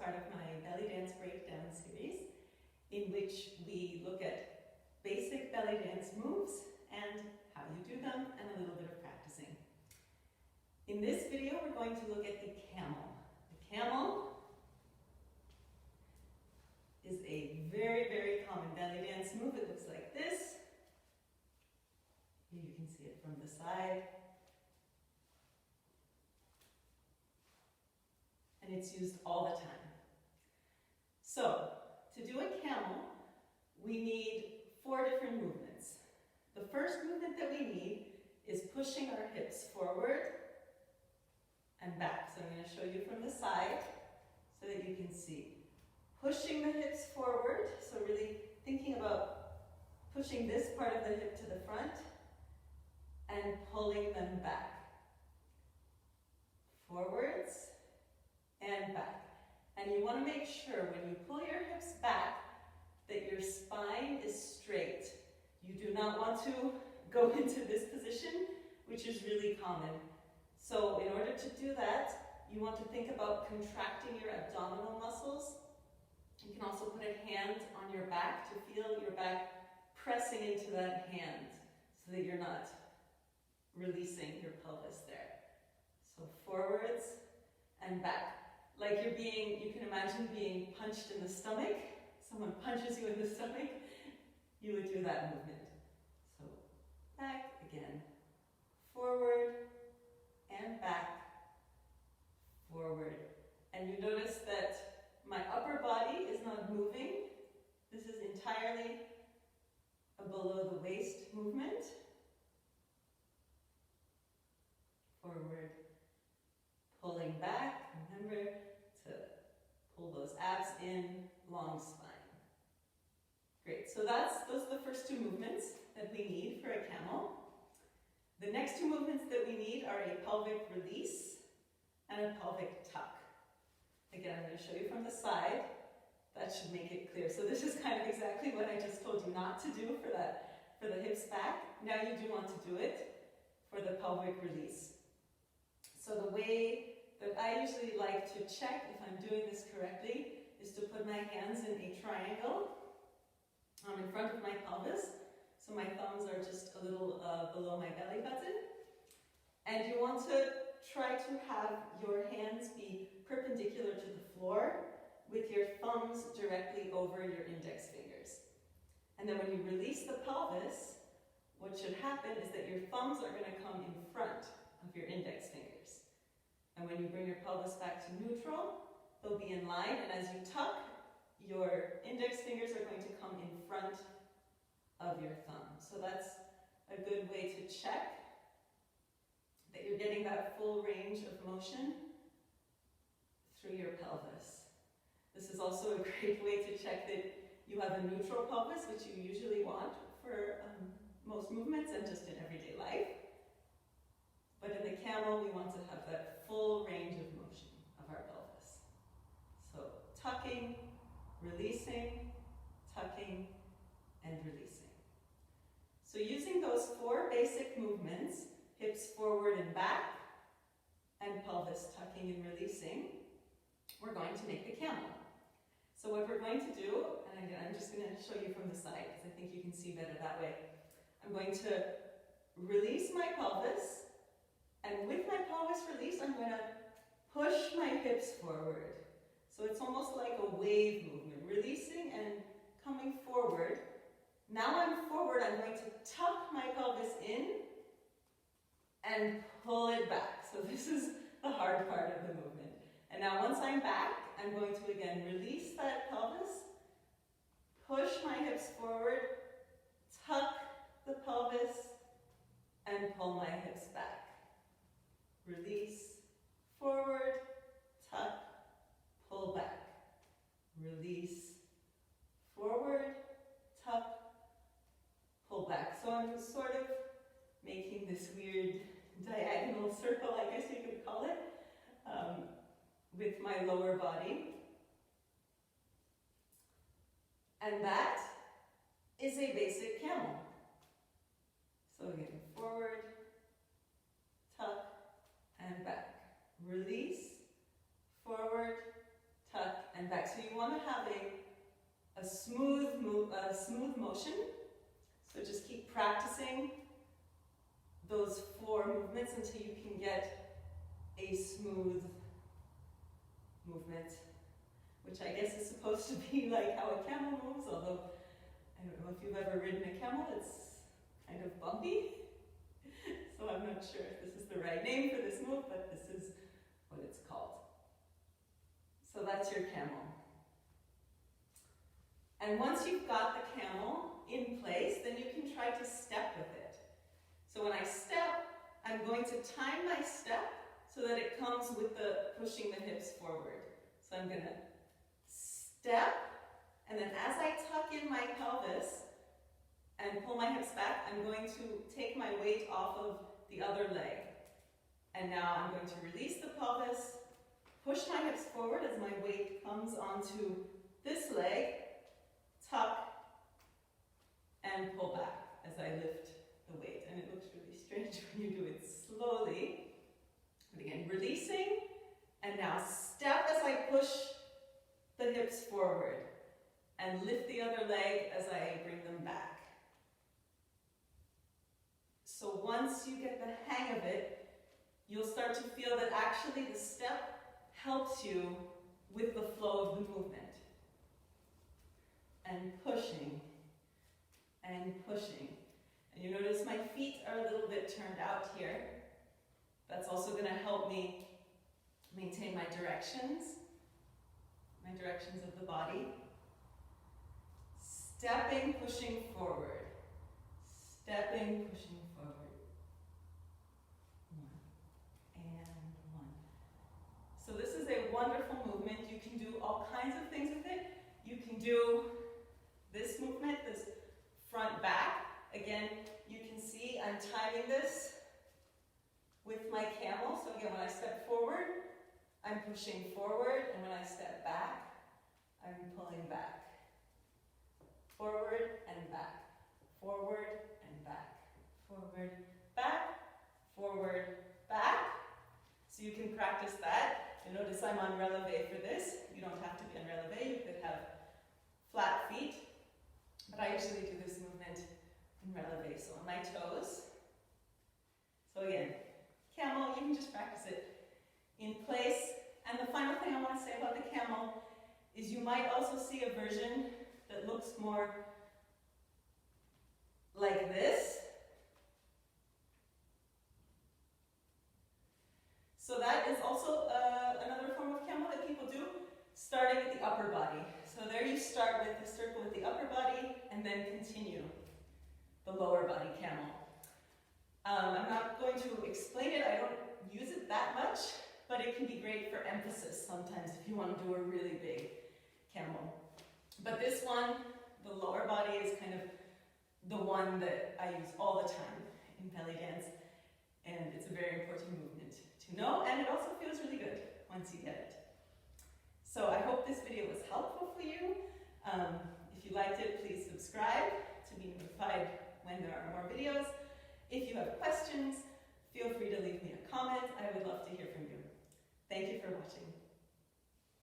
part of my belly dance breakdown series, in which we look at basic belly dance moves and how you do them and a little bit of practicing. In this video, we're going to look at the camel. The camel is a very, very common belly dance move. It looks like this. Here you can see it from the side. And it's used all the time. So, to do a camel, we need 4 different movements. The first movement that we need is pushing our hips forward and back. So I'm going to show you from the side so that you can see. Pushing the hips forward, so really thinking about pushing this part of the hip to the front and pulling them back. Forwards and back. And you want to make sure when you pull your hips back that your spine is straight. You do not want to go into this position, which is really common. So in order to do that, you want to think about contracting your abdominal muscles. You can also put a hand on your back to feel your back pressing into that hand so that you're not releasing your pelvis there. So forwards and back. Like you can imagine being punched in the stomach. Someone punches you in the stomach, you would do that movement. So back again, forward and back, forward. And you notice that my upper body is not moving. This is entirely a below the waist movement. Forward, pulling back. Remember to pull those abs in, long spine. Great, so those are the first 2 movements that we need for a camel. The next 2 movements that we need are a pelvic release and a pelvic tuck. Again, I'm going to show you from the side. That should make it clear. So this is kind of exactly what I just told you not to do for the hips back. Now you do want to do it for the pelvic release. So the way that I usually like to check if I'm doing this correctly is to put my hands in a triangle in front of my pelvis. So my thumbs are just a little below my belly button. And you want to try to have your hands be perpendicular to the floor with your thumbs directly over your index fingers. And then when you release the pelvis, what should happen is that your thumbs are going to come in front of your index fingers. And when you bring your pelvis back to neutral, they'll be in line, and as you tuck, your index fingers are going to come in front of your thumb. So that's a good way to check that you're getting that full range of motion through your pelvis. This is also a great way to check that you have a neutral pelvis, which you usually want for most movements and just in everyday life. But in the camel, we want to have that full range of motion of our pelvis. So tucking, releasing, tucking, and releasing. So using those 4 basic movements, hips forward and back, and pelvis tucking and releasing, we're going to make the camel. So what we're going to do, and again, I'm just going to show you from the side because I think you can see better that way. I'm going to release my pelvis, and with my pelvis release, I'm going to push my hips forward. So it's almost like a wave movement, releasing and coming forward. Now I'm forward, I'm going to tuck my pelvis in and pull it back. So this is the hard part of the movement. And now once I'm back, I'm going to again release that pelvis, push my hips forward, tuck the pelvis, and pull my hips back. Release, forward, tuck, pull back. Release, forward, tuck, pull back. So I'm sort of making this weird diagonal circle, I guess you could call it, with my lower body. And that is a basic camel. So again, forward, tuck, and back. Release, forward, tuck, and smooth motion. So just keep practicing those 4 movements until you can get a smooth movement, which I guess is supposed to be like how a camel moves, although I don't know if you've ever ridden a camel, it's kind of bumpy. So I'm not sure if this is the right name for this move, but this is what it's called. So that's your camel. And once you've got the camel in place, then you can try to step with it. So when I step, I'm going to time my step so that it comes with the pushing the hips forward. So I'm going to step, and then as I tuck in my pelvis and pull my hips back, I'm going to take my weight off of the other leg. And now I'm going to release the pelvis, push my hips forward as my weight comes onto this leg, tuck, and pull back as I lift the weight. And it looks really strange when you do it slowly. But again, releasing, and now step as I push the hips forward, and lift the other leg as I bring them back. So once you get the hang of it, you'll start to feel that actually the step helps you with the flow of the movement. And pushing, and pushing. And you notice my feet are a little bit turned out here. That's also going to help me maintain my directions of the body. Stepping, pushing forward. Stepping, pushing forward. 1 and 1. So this is a wonderful movement. You can do all kinds of things with it. You can do this movement, this front back. Again, you can see I'm timing this with my camel. So again, when I step forward, I'm pushing forward, and when I step back, I'm pulling back. Forward and back. Forward and back. Forward, back. Forward, back. So you can practice that. And notice I'm on releve for this. You don't have to be on releve. You could have flat feet. But I usually do this movement in releve, so on my toes. So again, camel, you can just practice it in place. And the final thing I want to say about the camel is you might also see a version that looks more like this. So that is also another form of camel that people do, starting with the upper body. So there you start with the circle with the upper body and then continue the lower body camel. I'm not going to explain it, I don't use it that much, but it can be great for emphasis sometimes if you want to do a really big camel. But this one, the lower body, is kind of the one that I use all the time in Bellydance, and it's a very important movement to know, and it also feels really good once you get it. So I hope this video was helpful for you. If you liked it, please subscribe to be notified when there are more videos. If you have questions,